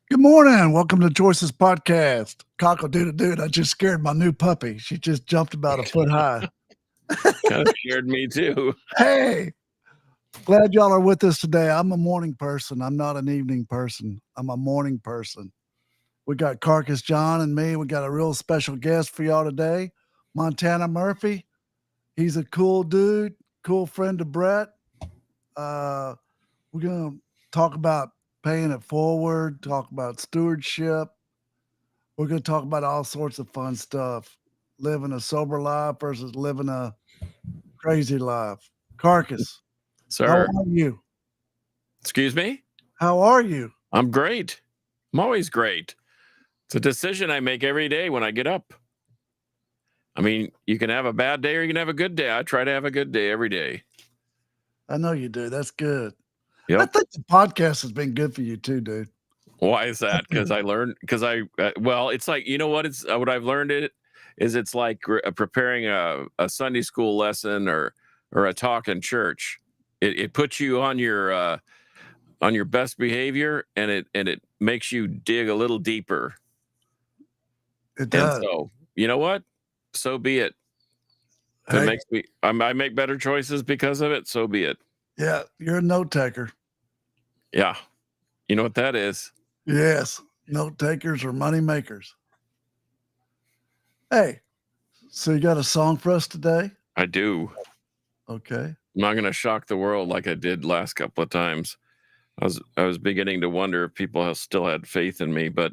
Good morning. Welcome to Joyce's podcast. Cockle-doodle-dude. I just scared my new puppy. She just jumped about a foot high. Kind of scared me too. Hey, glad y'all are with us today. I'm a morning person. I'm not an evening person. I'm a morning person. We got Carcass John and me. We got a real special guest for y'all today, Montana Murphy. He's a cool dude, cool friend of Brett. We're going to talk about paying it forward, talk about stewardship. We're going to talk about all sorts of fun stuff. Living a sober life versus living a crazy life. Carcass, Sir. how are you? Excuse me? How are you? I'm great. I'm always great. It's a decision I make every day when I get up. I mean, you can have a bad day or you can have a good day. I try to have a good day every day. I know you do. That's good. Yep. I think the podcast has been good for you too, dude. Why is that? Because I learned, well, it's like, you know what? It's what I've learned it's like preparing a Sunday school lesson or a talk in church. It puts you on your best behavior and it makes you dig a little deeper. It does. And so, you know what? So be it. If it makes me, I make better choices because of it. So be it. Yeah, you're a note taker. Yeah. You know what that is? Yes. Note takers or money makers. Hey, so you got a song for us today? I do. Okay. I'm not going to shock the world like I did last couple of times. I was beginning to wonder if people still had faith in me, but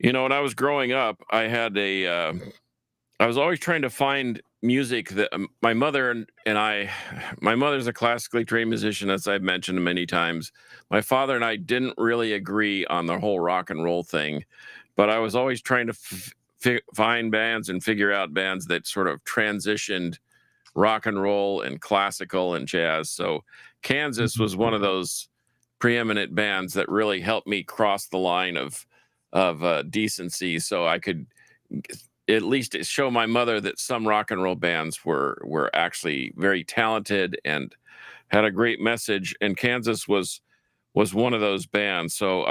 you know, when I was growing up, I had I was always trying to find music that my mother and I, my mother's a classically trained musician, as I've mentioned many times. My father and I didn't really agree on the whole rock and roll thing, but I was always trying to find bands and figure out bands that sort of transitioned rock and roll and classical and jazz. So Kansas was one of those preeminent bands that really helped me cross the line of decency, so I could at least show my mother that some rock and roll bands were actually very talented and had a great message. And Kansas was one of those bands. So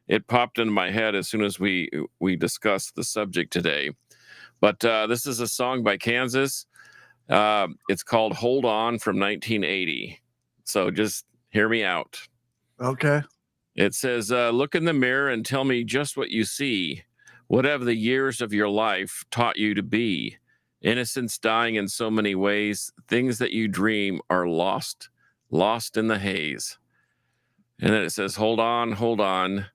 it popped into my head as soon as we discussed the subject today. But this is a song by Kansas. It's called "Hold On" from 1980. So just hear me out. Okay. It says, look in the mirror and tell me just what you see. Whatever the years of your life taught you to be. Innocence dying in so many ways. Things that you dream are lost in the haze. And then it says, hold on,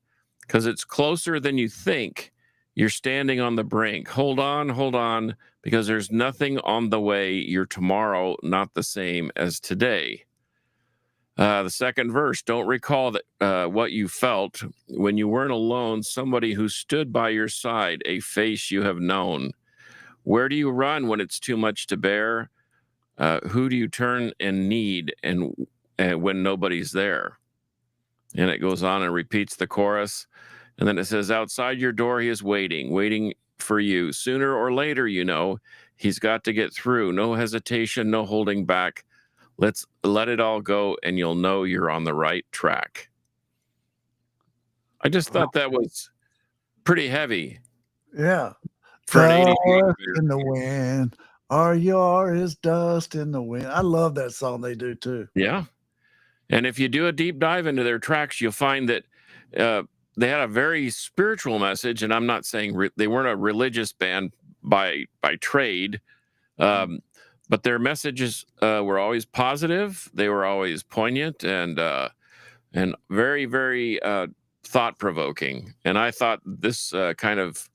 because it's closer than you think. You're standing on the brink. Hold on, because there's nothing on the way. Your tomorrow not the same as today. The second verse, don't recall that what you felt when you weren't alone, somebody who stood by your side, a face you have known. Where do you run when it's too much to bear? Who do you turn and need and when nobody's there? And it goes on and repeats the chorus. And then it says, outside your door, he is waiting for you. Sooner or later, you know, he's got to get through. No hesitation, no holding back. Let's let it all go, and you'll know you're on the right track. I just thought that was pretty heavy. Yeah. For an 80 in the wind. Our yard is dust in the wind. I love that song they do too. Yeah. And if you do a deep dive into their tracks, you'll find that they had a very spiritual message. And I'm not saying they weren't a religious band by trade. But their messages were always positive. They were always poignant, and and very, very thought provoking. And I thought this kind of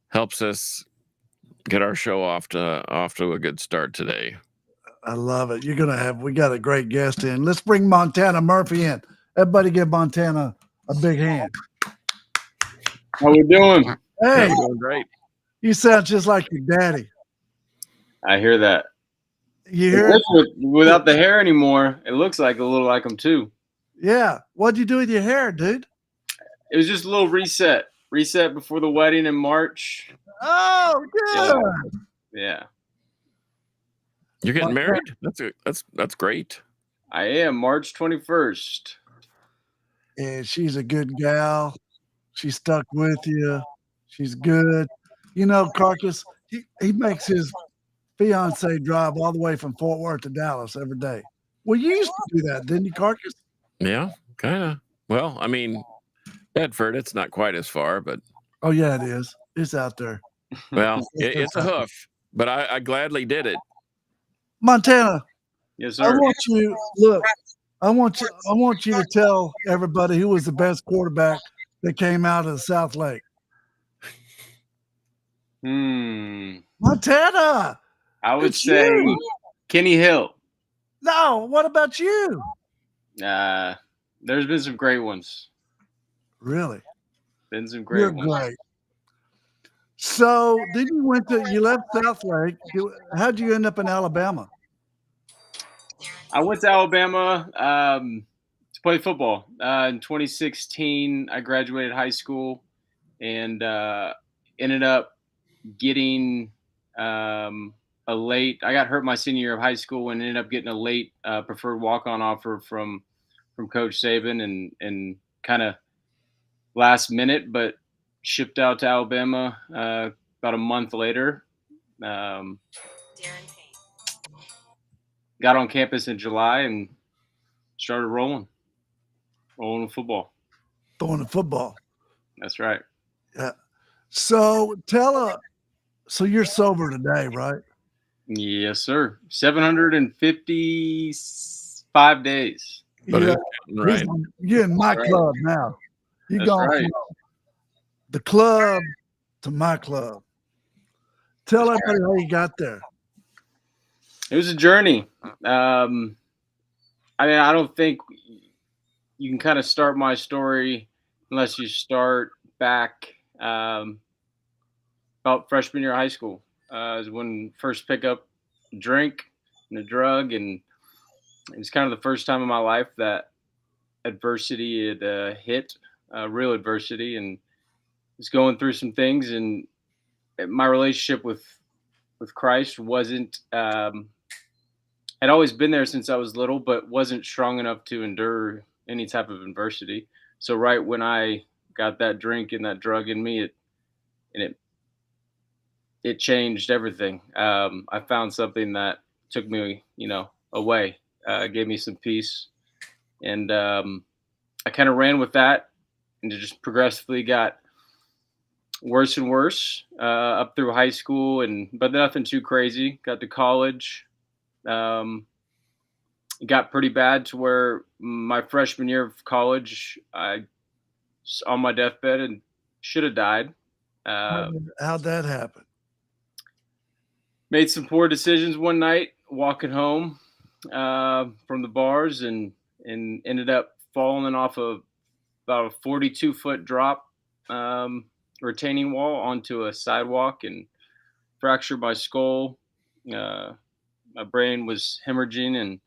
helps us get our show off to a good start today. I love it. We got a great guest in. Let's bring Montana Murphy in. Everybody give Montana a big hand. How we doing? Hey, Yeah, doing great. you sound just like your daddy. I hear that. You hear it? Without the hair anymore, it looks like a little like him too. Yeah. What'd you do with your hair, dude? It was just a little reset before the wedding in March. Oh, good. Yeah. You're getting married? That's great. I am March 21st. And she's a good gal. She stuck with you. She's good. You know, Carcass, he makes his fiance drive all the way from Fort Worth to Dallas every day. Well, you used to do that, didn't you, Carcass? Yeah, kind of. Well, I mean, Bedford, it's not quite as far, but Oh, yeah, it is. It's out there. well, it's a hoof. But I gladly did it. Montana, Yes, I sir. want you to tell everybody who was the best quarterback that came out of the South Lake. Montana. I would It's say you. Kenny Hill. No, what about you? There's been some great ones. Really? Been some great You're ones. great. So then you left South Lake. How'd you end up in Alabama? I went to Alabama to play football. In 2016, I graduated high school and ended up getting a late. I got hurt my senior year of high school and ended up getting a late preferred walk-on offer from Coach Saban and kind of last minute, but shipped out to Alabama about a month later. Got on campus in July and started rolling with football. Throwing the football. That's right. Yeah. So so you're sober today, right? Yes, sir. 755 days. But Yeah. right. You're in my That's right. club now. You That's gone right. from the club to my club. Tell That's everybody how you got there. It was a journey. I mean, I don't think you can kind of start my story unless you start back about freshman year of high school. Is when first pick up a drink and a drug, and it was kind of the first time in my life that adversity had hit, real adversity, and was going through some things. And my relationship with Christ wasn't had always been there since I was little, but wasn't strong enough to endure any type of adversity. So right when I got that drink and that drug in me, it changed everything. I found something that took me, away, gave me some peace, and I kind of ran with that, and it just progressively got worse and worse up through high school, but nothing too crazy. Got to college. It got pretty bad to where my freshman year of college, I was on my deathbed and should have died. How'd that happen? Made some poor decisions one night walking home from the bars and ended up falling off of about a 42-foot drop retaining wall onto a sidewalk and fractured my skull. My brain was hemorrhaging and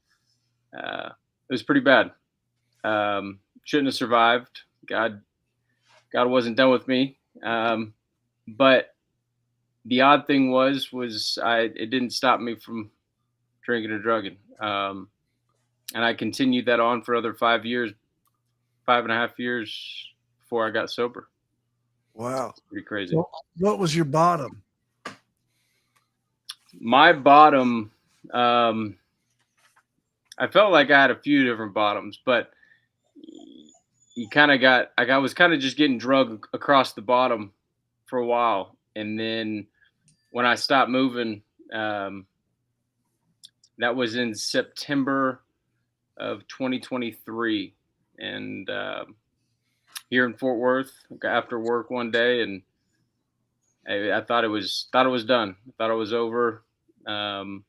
it was pretty bad. Shouldn't have survived. God wasn't done with me. But the odd thing was it didn't stop me from drinking or drugging. And I continued that on for other 5 years, 5.5 years before I got sober. Wow. It's pretty crazy. So what was your bottom? My bottom, I felt like I had a few different bottoms, but you kind of got, like, I was kind of just getting drugged across the bottom for a while. And then when I stopped moving, that was in September of 2023. and here in Fort Worth after work one day, and I thought it was done. I thought it was over, and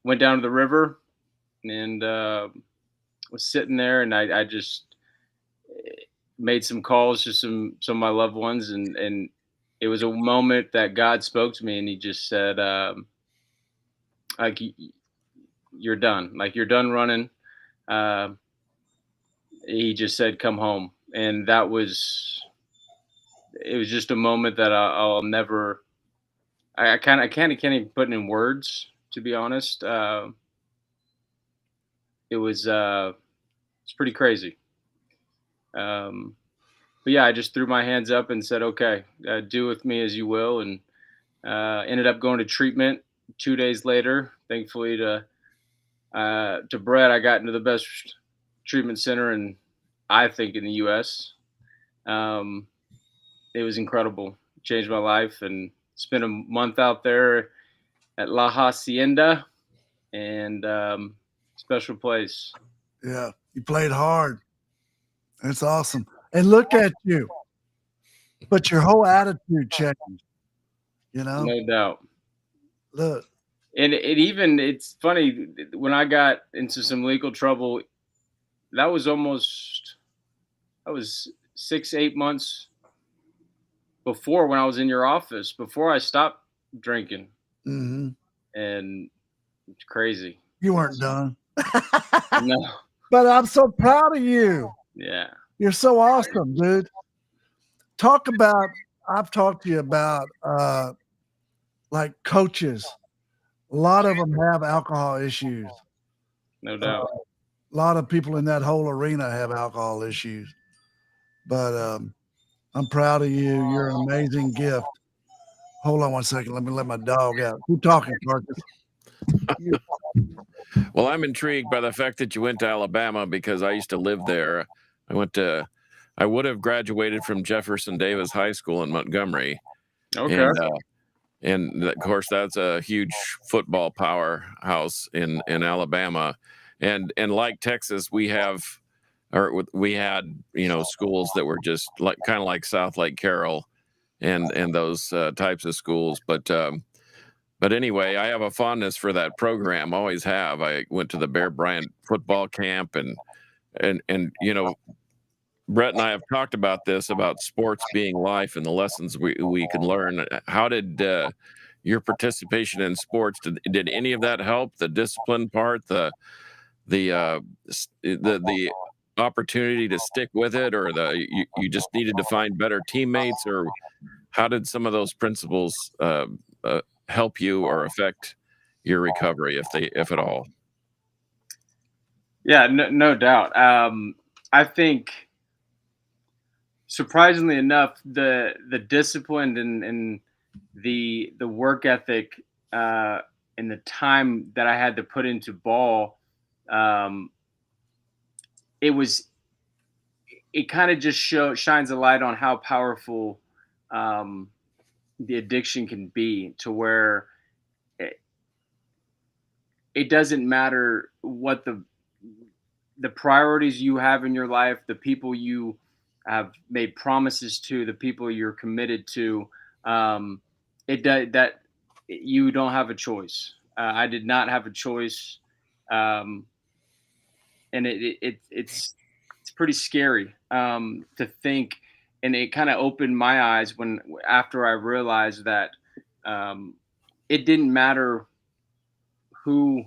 went down to the river and was sitting there, and I just made some calls to some of my loved ones, and it was a moment that God spoke to me, and He just said, like, you're done, like you're done running. Uh, he just said, come home, and it was just a moment that I'll never. I can't can't even put it in words, to be honest. It was it's pretty crazy. But yeah, I just threw my hands up and said, okay, do with me as you will, and ended up going to treatment 2 days later. Thankfully to Brett, I got into the best treatment center I think in the U.S. It was incredible. Changed my life, and spent a month out there at La Hacienda, and special place. Yeah, you played hard. It's awesome. And look at you. But your whole attitude changed, you know? No doubt. Look. And it's funny, when I got into some legal trouble, that was 6-8 months before, when I was in your office, before I stopped drinking. Mm-hmm. And it's crazy. You weren't done. No. But I'm so proud of you. Yeah. You're so awesome, dude. I've talked to you about like coaches. A lot of them have alcohol issues. No doubt. A lot of people in that whole arena have alcohol issues. But I'm proud of you. You're an amazing gift. Hold on one second. Let me let my dog out. Keep talking, Marcus. Well, I'm intrigued by the fact that you went to Alabama, because I used to live there. I would have graduated from Jefferson Davis High School in Montgomery. Okay. And of course, that's a huge football powerhouse in Alabama. And like Texas, we had, schools that were just like kind of like South Lake Carroll and those types of schools. But anyway, I have a fondness for that program. Always have. I went to the Bear Bryant football camp, and Brett and I have talked about this, about sports being life and the lessons we can learn. How did your participation in sports, did any of that help? The discipline part, the opportunity to stick with it, or you just needed to find better teammates, or how did some of those principles help you or affect your recovery, if at all? Yeah, no doubt. I think, surprisingly enough, the discipline and the work ethic and the time that I had to put into ball, it kind of just shines a light on how powerful the addiction can be, to where it doesn't matter what the priorities you have in your life, the people you have made promises to, the people you're committed to. That you don't have a choice. I did not have a choice, and it's pretty scary to think. And it kind of opened my eyes after I realized that it didn't matter who.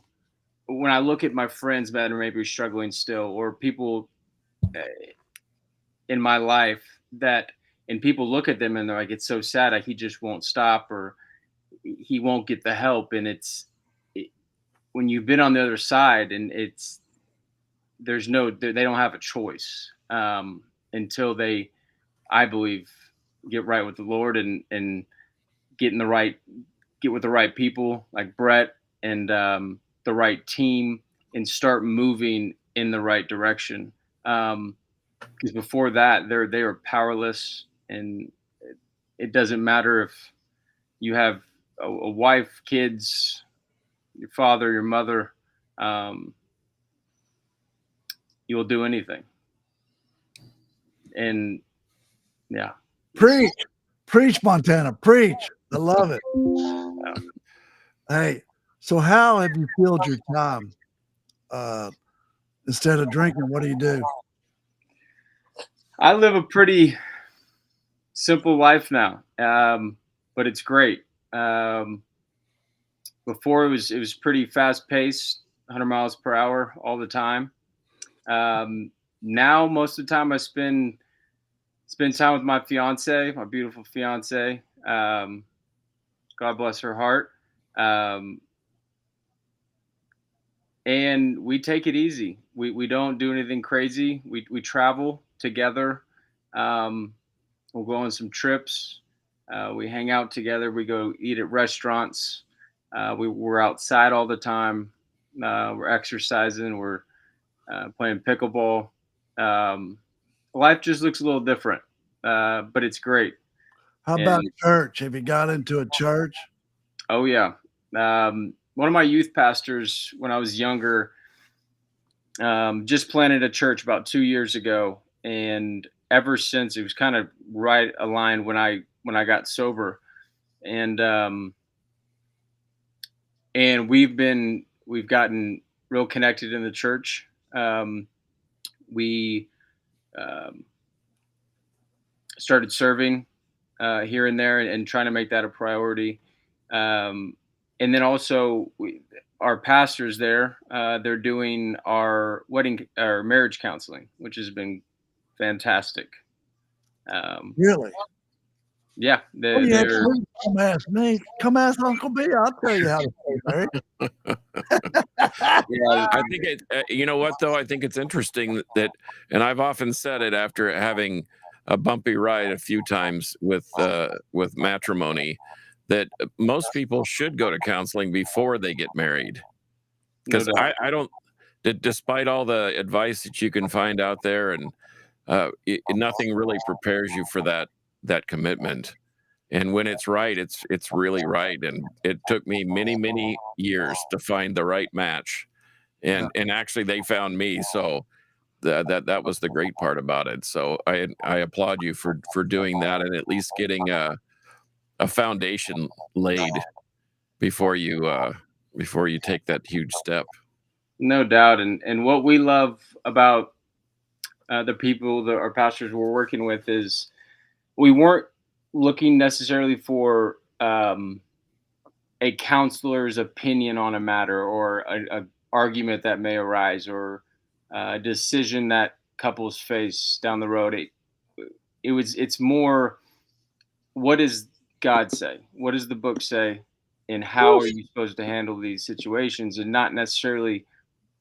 When I look at my friends that are maybe struggling still, or people in my life and people look at them and they're like, it's so sad, like he just won't stop, or he won't get the help. And when you've been on the other side, and they don't have a choice until they, I believe, get right with the Lord and get with the right people like Brett, and the right team, and start moving in the right direction. Because before that, they are powerless, and it doesn't matter if you have a wife, kids, your father, your mother. you will do anything. And yeah. Preach, Montana, preach. I love it. Hey, so how have you filled your time? Instead of drinking, what do you do? I live a pretty simple life now, but it's great. Before it was pretty fast paced, 100 miles per hour all the time. Now most of the time I spend time with my fiance, my beautiful fiance. God bless her heart. And we take it easy. We don't do anything crazy. We travel together. We'll go on some trips. We hang out together. We go eat at restaurants. We're outside all the time. We're exercising. We're playing pickleball. Life just looks a little different, but it's great. How about church? Have you got into a church? Oh yeah. One of my youth pastors when I was younger just planted a church about 2 years ago, and ever since it was kind of right aligned when I got sober, and we've gotten real connected in the church. We started serving here and there, and trying to make that a priority. And then also our pastors there, they're doing our marriage counseling, which has been fantastic. Really? Yeah. Come ask me. Come ask Uncle B. I'll tell you how to stay married. Yeah, I think it. You know what though? I think it's interesting that, and I've often said it after having a bumpy ride a few times with matrimony, that most people should go to counseling before they get married, because I don't. Despite all the advice that you can find out there, and nothing really prepares you for that commitment. And when it's right, it's really right. And it took me many years to find the right match, and actually they found me. So that was the great part about it. So I applaud you for doing that, and at least getting a foundation laid before you take that huge step. No doubt. And what we love about the people that our pastors were working with is we weren't looking necessarily for a counselor's opinion on a matter, or a argument that may arise, or a decision that couples face down the road. It's more, what does God say? What does the book say? And how are you supposed to handle these situations? And not necessarily,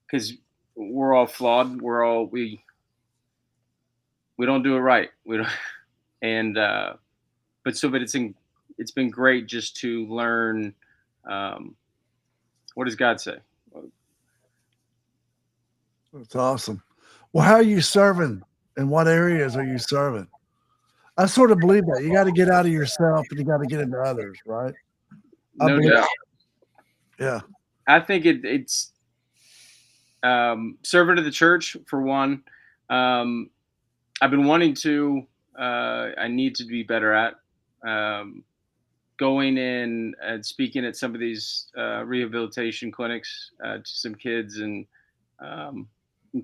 because we're all flawed. We don't do it right. We don't, and but it's been great just to learn, what does God say? That's awesome. Well, how are you serving? In what areas are you serving? I sort of believe that you got to get out of yourself and you got to get into others, right? No doubt. Yeah. I think it's serving to the church for one. I've been wanting to. I need to be better at going in and speaking at some of these rehabilitation clinics to some kids, and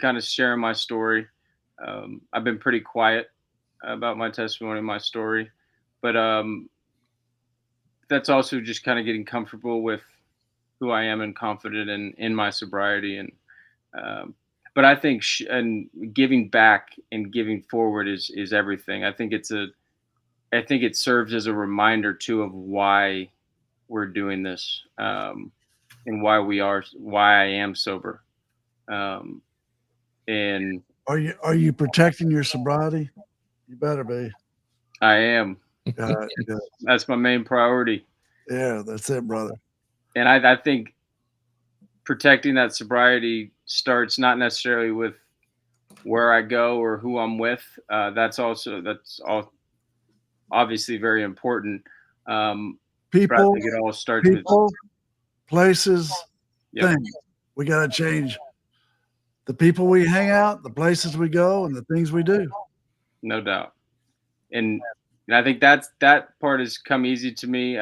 kind of sharing my story. I've been pretty quiet about my testimony, my story, but that's also just kind of getting comfortable with who I am and confident in my sobriety. And but I think and giving back and giving forward is everything. I think it serves as a reminder too of why we're doing this, and why I am sober. And are you protecting your sobriety? You better be. I am. Yeah. That's my main priority. Yeah, that's it, brother. And I think protecting that sobriety starts not necessarily with where I go or who I'm with. That's all obviously very important. People, I think it all starts with places, things. We got to change the people we hang out, the places we go, and the things we do. No doubt. And I think that part has come easy to me,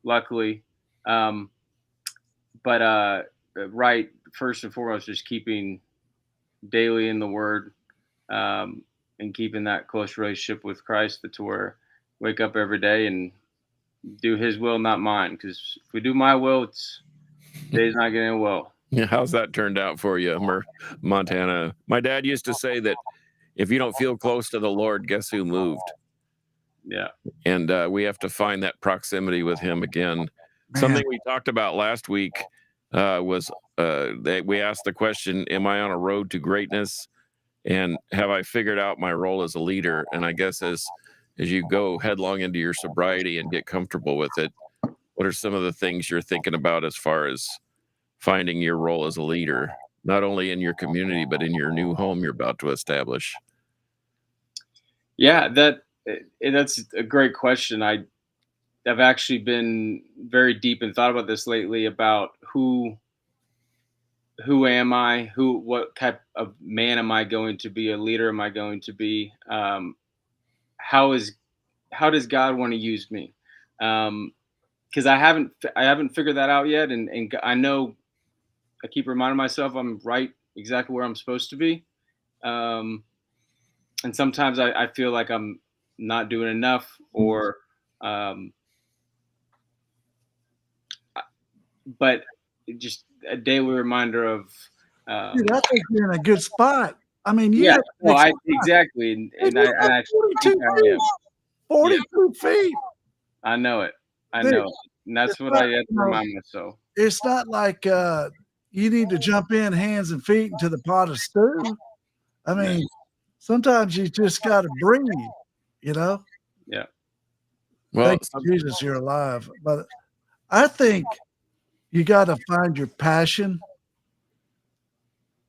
luckily. But right, first and foremost, just keeping daily in the Word, and keeping that close relationship with Christ, to where wake up every day and do His will, not mine. Because if we do my will, day's not getting well. Yeah, how's that turned out for you, Montana? My dad used to say that if you don't feel close to the Lord, guess who moved? Yeah. And we have to find that proximity with Him again. Man. Something we talked about last week was that we asked the question, am I on a road to greatness? And have I figured out my role as a leader? And I guess as you go headlong into your sobriety and get comfortable with it, what are some of the things you're thinking about as far as finding your role as a leader, not only in your community, but in your new home you're about to establish? Yeah, that's a great question. I've actually been very deep and thought about this lately, about who am I? What type of man am I going to be? A leader am I going to be? How does God want to use me? Because I haven't figured that out yet, and I know I keep reminding myself I'm right exactly where I'm supposed to be. And sometimes I feel like I'm not doing enough, or but just a daily reminder of. Dude, I think you're in a good spot. I mean, Yeah, no, exactly, and I 42 feet. I know it. I Dude, know it. And that's what I have to remind myself. It's not like you need to jump in hands and feet into the pot of stew. I mean, sometimes you just got to breathe, you know? Yeah. Well, thank you, Jesus, you're alive. But I think you got to find your passion,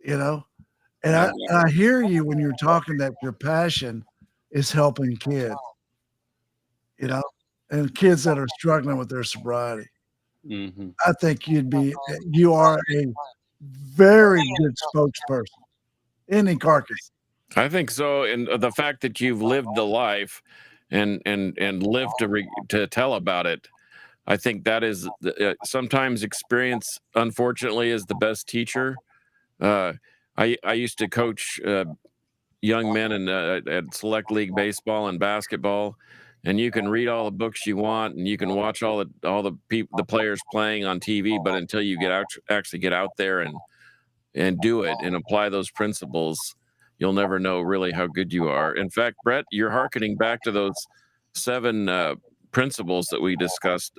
you know? And I hear you when you're talking that your passion is helping kids, you know, and kids that are struggling with their sobriety. Mm-hmm. I think you are a very good spokesperson. Any Carcass. I think so. And the fact that you've lived the life and lived to tell about it, I think that is sometimes experience, unfortunately, is the best teacher. I used to coach young men at select league baseball and basketball, and you can read all the books you want, and you can watch all the players playing on TV, but until you actually get out there and do it and apply those principles, you'll never know really how good you are. In fact, Brett, you're hearkening back to those 7 principles that we discussed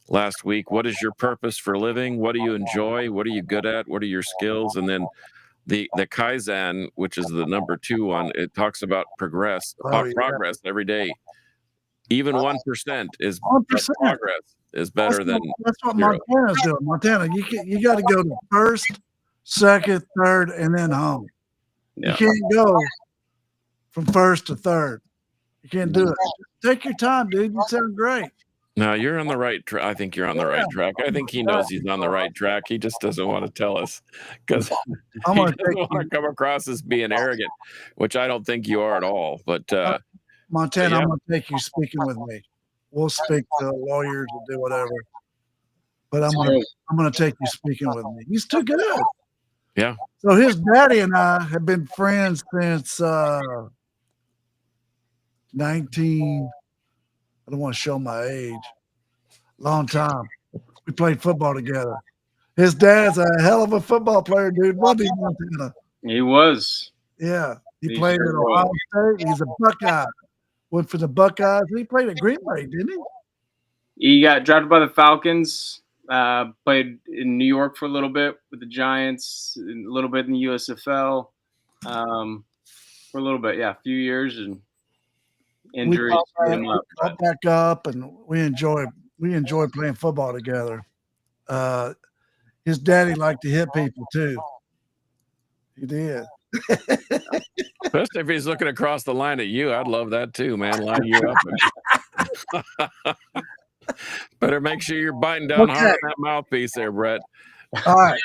last week. What is your purpose for living? What do you enjoy? What are you good at? What are your skills? And then the Kaizen, which is the number 2 one, it talks about progress every day. Even 1% is 1%. progress is better than. That's what 0. Montana's doing. Montana, you got to go to first, second, third, and then home. Yeah. You can't go from first to third. You can't do it. Take your time, dude. You sound great. No, you're on the right track. I think you're on the right track. I think he knows he's on the right track. He just doesn't want to tell us because he doesn't want to come across as being arrogant, which I don't think you are at all. But Montana, I'm going to take you speaking with me. We'll speak to lawyers and do whatever. But I'm going to take you speaking with me. He's too good. Yeah. So his daddy and I have been friends since 19. I don't want to show my age. Long time. We played football together. His dad's a hell of a football player, dude. Wasn't he, Montana? He was. Yeah. He played at Ohio State. He's a Buckeye. Went for the Buckeyes. He played at Green Bay, didn't he? He got drafted by the Falcons. Played in New York for a little bit with the Giants, a little bit in the USFL. For a little bit, a few years, and injuries. We got back up, and we enjoy playing football together. His daddy liked to hit people too. He did. Especially if he's looking across the line at you, I'd love that too, man. Line you up. Better make sure you're biting down hard on that mouthpiece there, Brett. All right.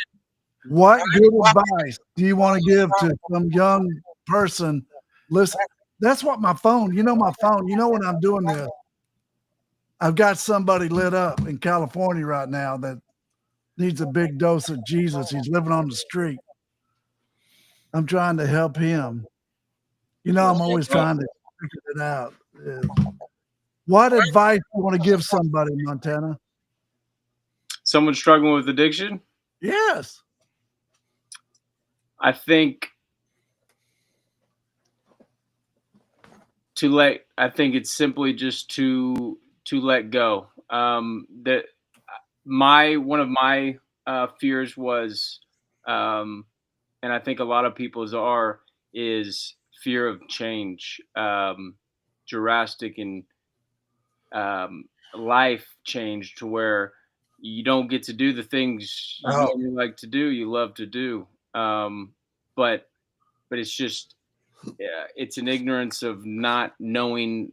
What good advice do you want to give to some young person? Listen, that's what my phone, my phone, when I'm doing this, I've got somebody lit up in California right now that needs a big dose of Jesus. He's living on the street. I'm trying to help him. I'm always trying to figure it out. What advice do you want to give somebody, Montana? Someone struggling with addiction? Yes. I think it's simply just to let go. That one of my fears was, and I think a lot of people's is fear of change, drastic and life change to where you don't get to do the things you normally like to do, you love to do. But it's just, it's an ignorance of not knowing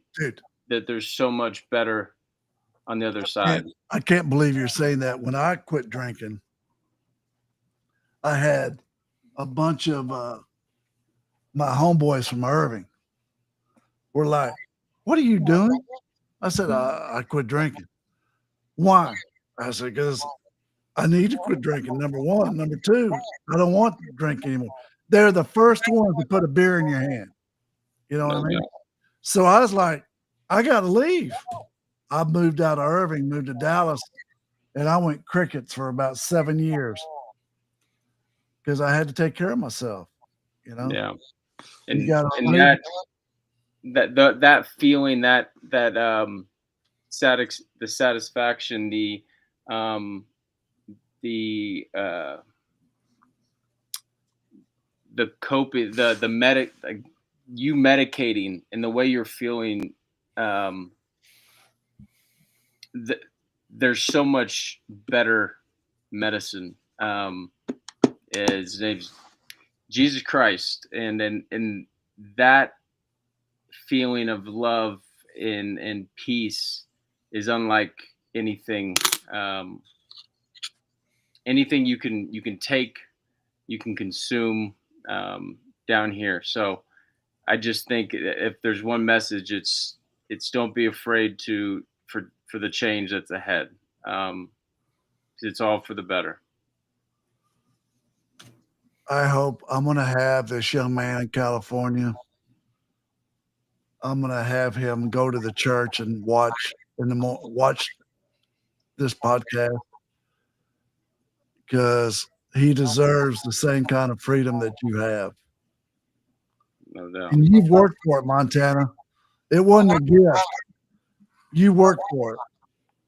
that there's so much better on the other side. I can't believe you're saying that. When I quit drinking, I had a bunch of my homeboys from Irving were like, "What are you doing?" I said, I quit drinking. Why? I said, because I need to quit drinking, number one. Number two, I don't want to drink anymore. They're the first ones to put a beer in your hand. You know what I mean? So I was like, I got to leave. I moved out of Irving, moved to Dallas, and I went crickets for about 7 years because I had to take care of myself, Yeah. And that feeling, the satisfaction, the coping, you medicating and the way you're feeling, there's so much better medicine. His name's Jesus Christ, and that feeling of love and peace is unlike anything. Anything you can take, you can consume down here. So I just think if there's one message, it's don't be afraid for the change that's ahead. It's all for the better. I hope I'm going to have this young man in California. I'm going to have him go to the church and watch this podcast because he deserves the same kind of freedom that you have. No doubt. And you've worked for it, Montana. It wasn't a gift. You worked for it.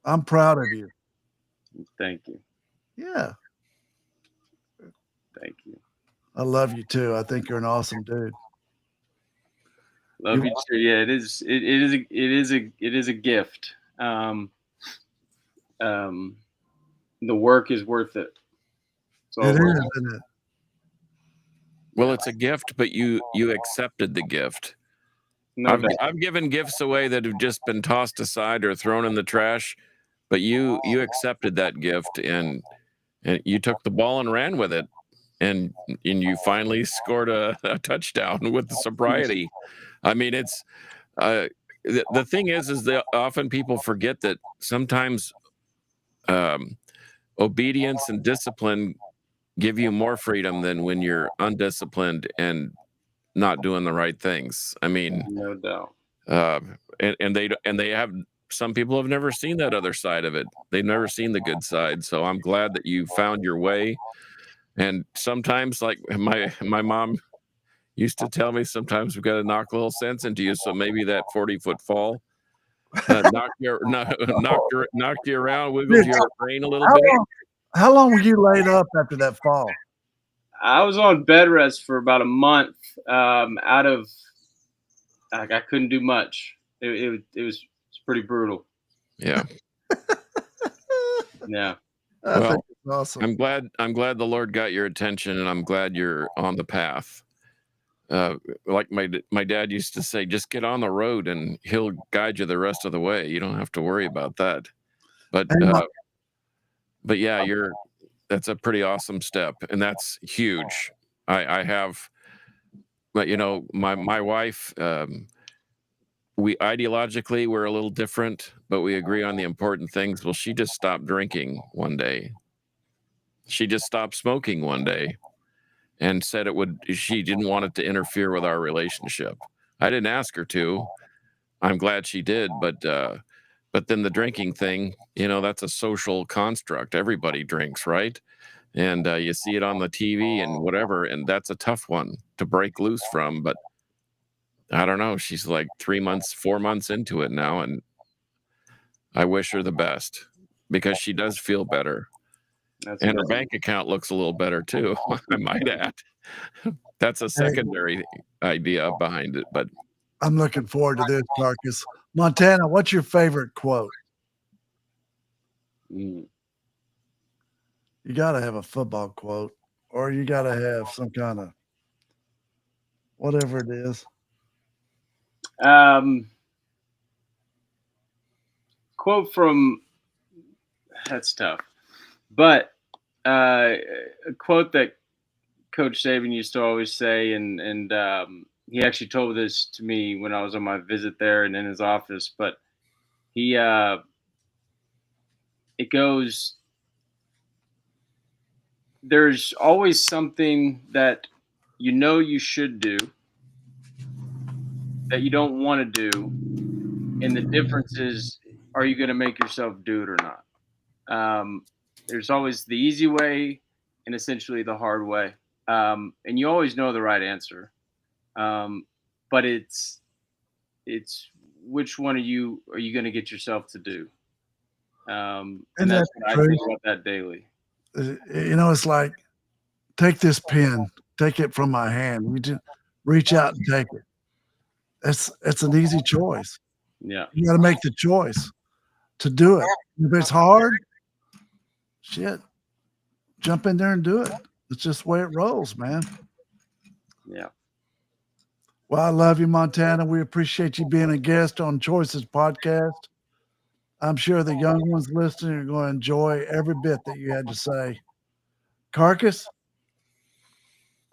I'm proud of you. Thank you. Yeah. Thank you. I love you too. I think you're an awesome dude. Love you too. Yeah, it is a gift. The work is worth it. It is, isn't it? Well, it's a gift, but you accepted the gift. No doubt. I've given gifts away that have just been tossed aside or thrown in the trash, but you accepted that gift and you took the ball and ran with it, and you finally scored a touchdown with the sobriety. I mean, it's the thing is that often people forget that sometimes obedience and discipline give you more freedom than when you're undisciplined and not doing the right things. I mean, no doubt. And they have, some people have never seen that other side of it. They've never seen the good side. So I'm glad that you found your way. And sometimes, like my mom used to tell me, sometimes we've got to knock a little sense into you. So maybe that 40-foot fall knocked you around, wiggled your brain a little bit. How long were you laid up after that fall? I was on bed rest for about a month. Out of, like, I couldn't do much. It was pretty brutal. Yeah. Yeah. Well, awesome. I'm glad the Lord got your attention, and I'm glad you're on the path. Like my dad used to say, just get on the road and he'll guide you the rest of the way. You don't have to worry about that. But yeah, that's a pretty awesome step, and that's huge. I have, but my wife, we ideologically we're a little different, but we agree on the important things. Well, she just stopped drinking one day. She just stopped smoking one day and said she didn't want it to interfere with our relationship. I didn't ask her to. I'm glad she did, but then the drinking thing, that's a social construct. Everybody drinks, right? And you see it on the TV and whatever, and that's a tough one to break loose from. But I don't know. She's like 3 months, 4 months into it now, and I wish her the best because she does feel better. And her bank account looks a little better too, I might add. That's a secondary idea behind it, but I'm looking forward to this, Carcass. Montana, what's your favorite quote? You got to have a football quote, or you got to have some kind of whatever it is. Quote from, that's tough, but a quote that Coach Saban used to always say, and he actually told this to me when I was on my visit there and in his office, but it goes, there's always something that you should do that you don't want to do, and the difference is, are you going to make yourself do it or not? There's always the easy way and essentially the hard way, and you always know the right answer, but it's which one are you going to get yourself to do? And that's what I think about that daily. It's like, take this pen, take it from my hand. You just reach out and take it. It's an easy choice. Yeah. You got to make the choice to do it. If it's hard, shit, jump in there and do it. It's just the way it rolls, man. Yeah. Well, I love you, Montana. We appreciate you being a guest on Choices Podcast. I'm sure the young ones listening are going to enjoy every bit that you had to say. Carcass,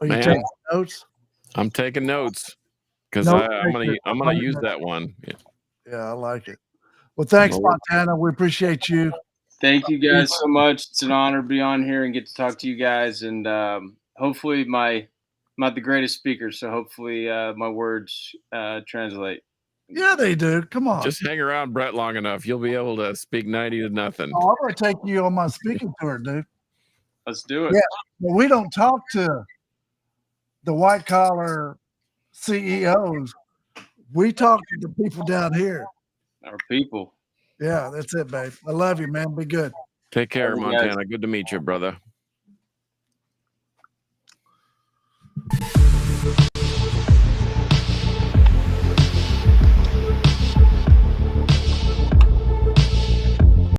are you taking notes? I'm taking notes because I'm gonna use that one. Yeah, I like it. Well, thanks, Montana. We appreciate you. Thank you guys so much. It's an honor to be on here and get to talk to you guys. And hopefully I'm not the greatest speaker, so hopefully my words translate. Yeah, they do. Come on. Just hang around Brett long enough. You'll be able to speak 90 to nothing. Oh, I'm going to take you on my speaking tour, dude. Let's do it. Yeah, but we don't talk to the white collar CEOs. We talk to the people down here. Our people. Yeah, that's it, babe. I love you, man. Be good. Take care, Montana. Good to meet you, brother.